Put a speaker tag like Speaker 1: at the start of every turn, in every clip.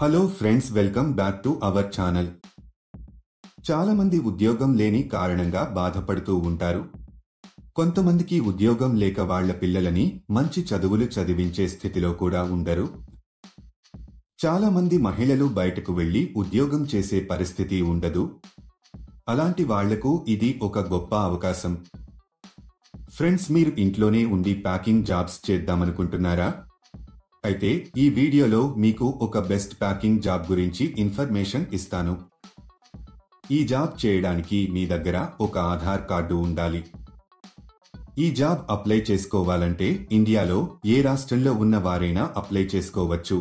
Speaker 1: Hello friends, welcome back to our channel. చాలా మంది ఉద్యోగం లేని కారణంగా బాధపడుతూ ఉంటారు. కొంతమందికి ఉద్యోగం లేక వాళ్ల పిల్లలని మంచి చదువులు చదివించే స్థితిలో కూడా ఉండరు. చాలా మంది మహిళలు బయటకు వెళ్లి ఉద్యోగం చేసే పరిస్థితి ఉండదు. అలాంటి వాళ్లకు ఇది ఒక గొప్ప అవకాశం. ఫ్రెండ్స్, మీరు ఇంట్లోనే ఉండి ప్యాకింగ్ జాబ్స్ చేద్దామనుకుంటున్నారా? అయితే ఈ వీడియోలో మీకు ఒక బెస్ట్ ప్యాకింగ్ జాబ్ గురించి ఇన్ఫర్మేషన్ ఇస్తాను. ఈ జాబ్ చేయడానికి మీ దగ్గర ఒక ఆధార్ కార్డు ఉండాలి. ఈ జాబ్ అప్లై చేసుకోవాలంటే ఇండియాలో ఏ రాష్ట్రంలో ఉన్న వారైనా అప్లై చేసుకోవచ్చు.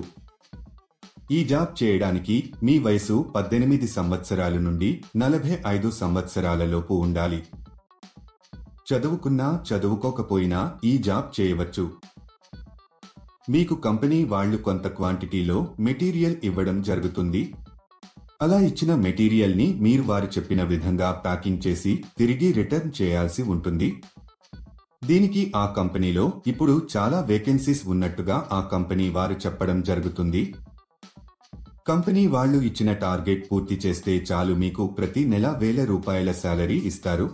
Speaker 1: ఈ జాబ్ చేయడానికి మీ వయసు 18 సంవత్సరాల నుండి 45 సంవత్సరాల లోపు ఉండాలి. చదువుకున్నా చదువుకోకపోయినా ఈ జాబ్ చేయవచ్చు. మీకు కంపెనీ వాళ్ళు కొంత క్వాంటిటీలో మెటీరియల్ ఇవ్వడం జరుగుతుంది. అలా ఇచ్చిన మెటీరియల్ ని మీరు వారు చెప్పిన విధంగా ప్యాకింగ్ చేసి తిరిగి రిటర్న్ చేయాల్సి ఉంటుంది. దీనికి ఆ కంపెనీలో ఇప్పుడు చాలా వేకెన్సీస్ ఉన్నట్టుగా ఆ కంపెనీ వారు చెప్పడం జరుగుతుంది. కంపెనీ వాళ్ళు ఇచ్చిన టార్గెట్ పూర్తి చేస్తే చాలు మీకు ప్రతి నెల ₹1000 శాలరీ ఇస్తారు.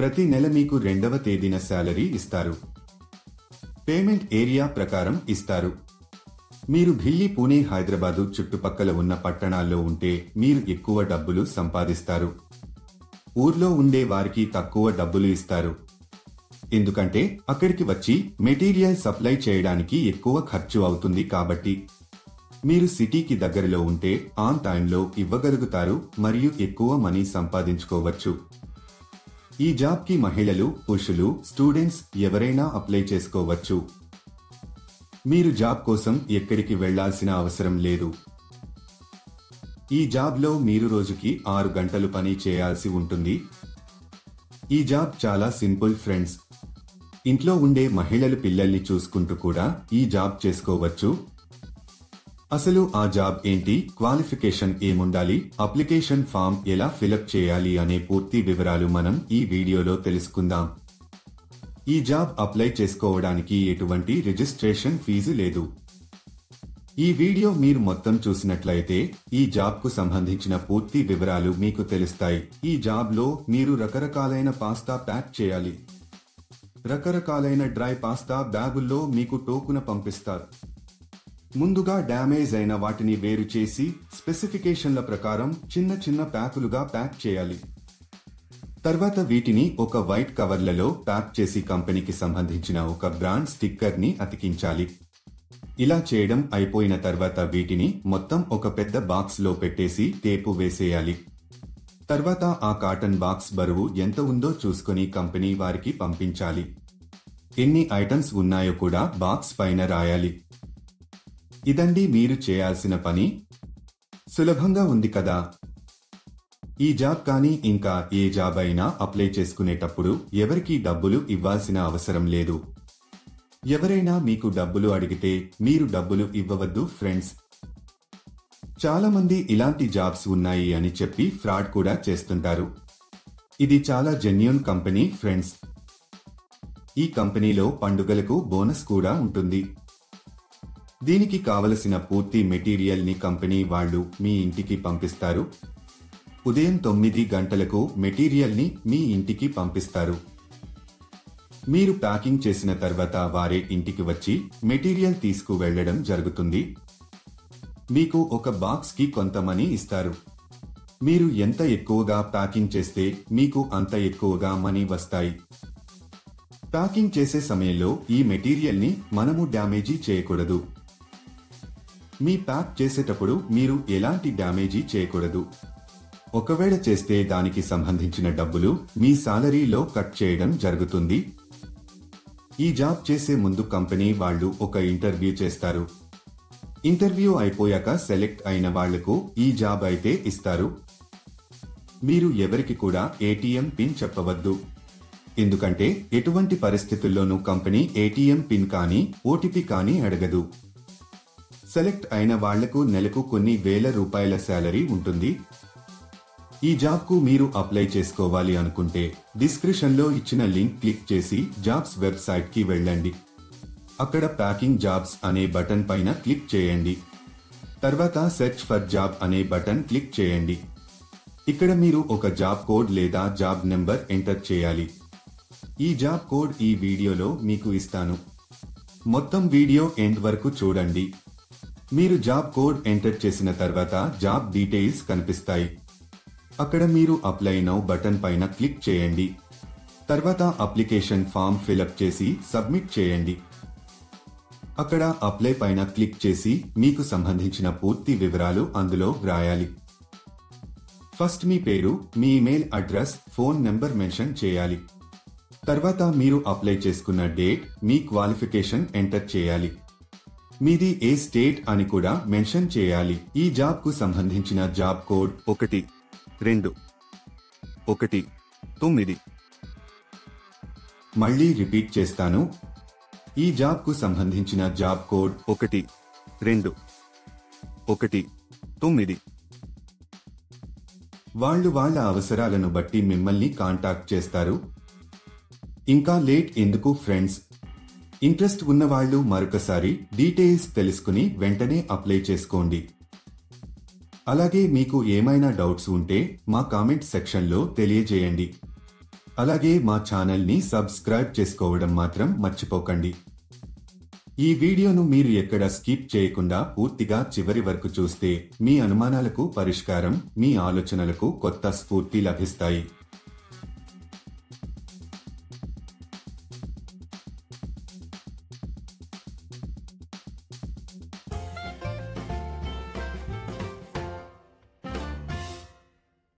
Speaker 1: ప్రతి నెల మీకు 2వ తేదీన శాలరీ ఇస్తారు. పేమెంట్ ఏరియా ప్రకారం ఇస్తారు. మీరు ఢిల్లీ, పూణే, హైదరాబాదు చుట్టుపక్కల ఉన్న పట్టణాల్లో ఉంటే మీరు ఎక్కువ డబ్బులు సంపాదిస్తారు. ఊర్లో ఉండే వారికి తక్కువ డబ్బులు ఇస్తారు. ఎందుకంటే అక్కడికి వచ్చి మెటీరియల్ సప్లై చేయడానికి ఎక్కువ ఖర్చు అవుతుంది కాబట్టి. మీరు సిటీకి దగ్గరలో ఉంటే ఆన్ టైంలో ఇవ్వగలుగుతారు మరియు ఎక్కువ మనీ సంపాదించుకోవచ్చు. ఈ జాబ్ కి మహిళలు, పురుషులు, స్టూడెంట్స్ ఎవరైనా అప్లై చేసుకోవచ్చు. మీరు జాబ్ కోసం ఎక్కడికి వెళ్లాల్సిన అవసరం లేదు. ఈ జాబ్ లో మీరు రోజుకి 6 గంటలు పని చేయాల్సి ఉంటుంది. ఈ జాబ్ చాలా సింపుల్ ఫ్రెండ్స్. ఇంట్లో ఉండే మహిళలు పిల్లల్ని చూసుకుంటూ కూడా ఈ జాబ్ చేసుకోవచ్చు. అసలు ఆ జాబ్ ఏంటి, క్వాలిఫికేషన్ ఏముండాలి, అప్లికేషన్ ఫామ్ ఎలా ఫిలప్ చేయాలి అనే పూర్తి వివరాలు మనం ఈ వీడియోలో తెలుసుకుందాం. ఈ జాబ్ అప్లై చేసుకోవడానికి ఎటువంటి రిజిస్ట్రేషన్ ఫీజు లేదు. ఈ వీడియో మీరు మొత్తం చూసినట్లయితే ఈ జాబ్ కు సంబంధించిన పూర్తి వివరాలు మీకు తెలుస్తాయి. ఈ జాబ్ లో మీరు రకరకాలైన పాస్తా ప్యాక్ చేయాలి. రకరకాలైన డ్రై పాస్తా బ్యాగుల్లో మీకు టోకున పంపిస్తారు. ముందుగా డ్యామేజ్ అయిన వాటిని వేరు చేసి స్పెసిఫికేషన్ల ప్రకారం చిన్న చిన్న ప్యాకులుగా ప్యాక్ చేయాలి. తర్వాత వీటిని ఒక వైట్ కవర్లలో ప్యాక్ చేసి కంపెనీకి సంబంధించిన ఒక బ్రాండ్ స్టిక్కర్ ని అతికించాలి. ఇలా చేయడం అయిపోయిన తర్వాత వీటిని మొత్తం ఒక పెద్ద బాక్స్ లో పెట్టేసి టేపు వేసేయాలి. తర్వాత ఆ కాటన్ బాక్స్ బరువు ఎంత ఉందో చూసుకొని కంపెనీ వారికి పంపించాలి. ఎన్ని ఐటమ్స్ ఉన్నాయో కూడా బాక్స్ పైన రాయాలి. ఇదండి మీరు చేయాల్సిన పని. సులభంగా ఉంది కదా? ఈ జాబ్ కానీ ఇంకా ఏ జాబ్ అయినా అప్లై చేసుకునేటప్పుడు ఎవరికీ డబ్బులు ఇవ్వాల్సిన అవసరం లేదు. ఎవరైనా మీకు డబ్బులు అడిగితే మీరు డబ్బులు ఇవ్వవద్దు ఫ్రెండ్స్. చాలా మంది ఇలాంటి జాబ్స్ ఉన్నాయి అని చెప్పి ఫ్రాడ్ కూడా చేస్తుంటారు. ఇది చాలా జెన్యూన్ కంపెనీ ఫ్రెండ్స్. ఈ కంపెనీలో పండుగలకు బోనస్ కూడా ఉంటుంది. దీనికి కావలసిన పూర్తి మెటీరియల్ ని కంపెనీ వాళ్ళు మీ ఇంటికి పంపిస్తారు. ఉదయం 9 గంటలకు మెటీరియల్ ని మీ ఇంటికి పంపిస్తారు. మీరు ప్యాకింగ్ చేసిన తర్వాత వారే ఇంటికి వచ్చి మెటీరియల్ తీసుకువెళ్లడం జరుగుతుంది. మీకు ఒక బాక్స్ కి కొంత మనీ ఇస్తారు. మీరు ఎంత ఎక్కువగా ప్యాకింగ్ చేస్తే మీకు అంత ఎక్కువగా మనీ వస్తాయి. ప్యాకింగ్ చేసే సమయంలో ఈ మెటీరియల్ ని మనము డ్యామేజీ చేయకూడదు. మీ ప్యాక్ చేసేటప్పుడు మీరు ఎలాంటి డ్యామేజీ చేయకూడదు. ఒకవేళ చేస్తే దానికి సంబంధించిన డబ్బులు మీ సాలరీలో కట్ చేయడం జరుగుతుంది. ఈ జాబ్ చేసే ముందు కంపెనీ వాళ్ళు ఒక ఇంటర్వ్యూ చేస్తారు. ఇంటర్వ్యూ అయిపోయాక సెలెక్ట్ అయిన వాళ్లకు ఈ జాబ్ అయితే ఇస్తారు. మీరు ఎవరికి కూడా ఏటీఎం పిన్ చెప్పవద్దు. ఎందుకంటే ఎటువంటి పరిస్థితుల్లోనూ కంపెనీ ఏటీఎం పిన్ కానీ ఓటీపీ కానీ అడగదు. సెలెక్ట్ అయిన వాళ్లకు నెలకు కొన్ని ₹1000 శాలరీ ఉంటుంది. ఈ జాబ్ కు మీరు అప్లై చేసుకోవాలి అనుకుంటే డిస్క్రిప్షన్ లో ఇచ్చిన లింక్ క్లిక్ చేసి జాబ్స్ వెబ్సైట్ కి వెళ్ళండి. అక్కడ ప్యాకింగ్ జాబ్స్ అనే బటన్ పైన క్లిక్ చేయండి. తర్వాత సెర్చ్ ఫర్ జాబ్ అనే బటన్ క్లిక్ చేయండి. ఇక్కడ మీరు ఒక జాబ్ కోడ్ లేదా జాబ్ నెంబర్ ఎంటర్ చేయాలి. ఈ జాబ్ కోడ్ ఈ వీడియోలో మీకు ఇస్తాను. మొత్తం వీడియో ఎండ్ వరకు చూడండి. మీరు జాబ్ కోడ్ ఎంటర్ చేసిన తర్వాత జాబ్ డీటెయిల్స్ కనిపిస్తాయి. అక్కడ మీరు అప్లై నౌ బటన్ పైన క్లిక్ చేయండి. తర్వాత అప్లికేషన్ ఫామ్ ఫిలప్ చేసి సబ్మిట్ చేయండి. అక్కడ అప్లై పైన క్లిక్ చేసి మీకు సంబంధించిన పూర్తి వివరాలు అందులో వ్రాయాలి. ఫస్ట్ మీ పేరు, మీ email address, phone number mention చేయాలి. తర్వాత మీరు అప్లై చేసుకున్న డేట్, మీ క్వాలిఫికేషన్ ఎంటర్ చేయాలి. మీది ఏ స్టేట్ అని కూడా మెన్షన్ చేయాలి. ఈ జాబ్ కు సంబంధించిన జాబ్ కోడ్ 1219. మళ్ళీ రిపీట్ చేస్తాను. ఈ జాబ్ కు సంబంధించిన జాబ్ కోడ్ 1219. వాళ్ళు వాళ్ళ అవసరాలను బట్టి మిమ్మల్ని కాంటాక్ట్ చేస్తారు. ఇంకా లేట్ ఎందుకు ఫ్రెండ్స్? ఇంట్రెస్ట్ ఉన్నవాళ్లు మరొకసారి డీటెయిల్స్ తెలుసుకుని వెంటనే అప్లై చేసుకోండి. అలాగే మీకు ఏమైనా డౌట్స్ ఉంటే మా కామెంట్ సెక్షన్లో తెలియజేయండి. అలాగే మా ఛానల్ని సబ్స్క్రైబ్ చేసుకోవడం మాత్రం మర్చిపోకండి. ఈ వీడియోను మీరు ఎక్కడ స్కిప్ చేయకుండా పూర్తిగా చివరి వరకు చూస్తే మీ అనుమానాలకు పరిష్కారం, మీ ఆలోచనలకు కొత్త స్ఫూర్తి లభిస్తాయి.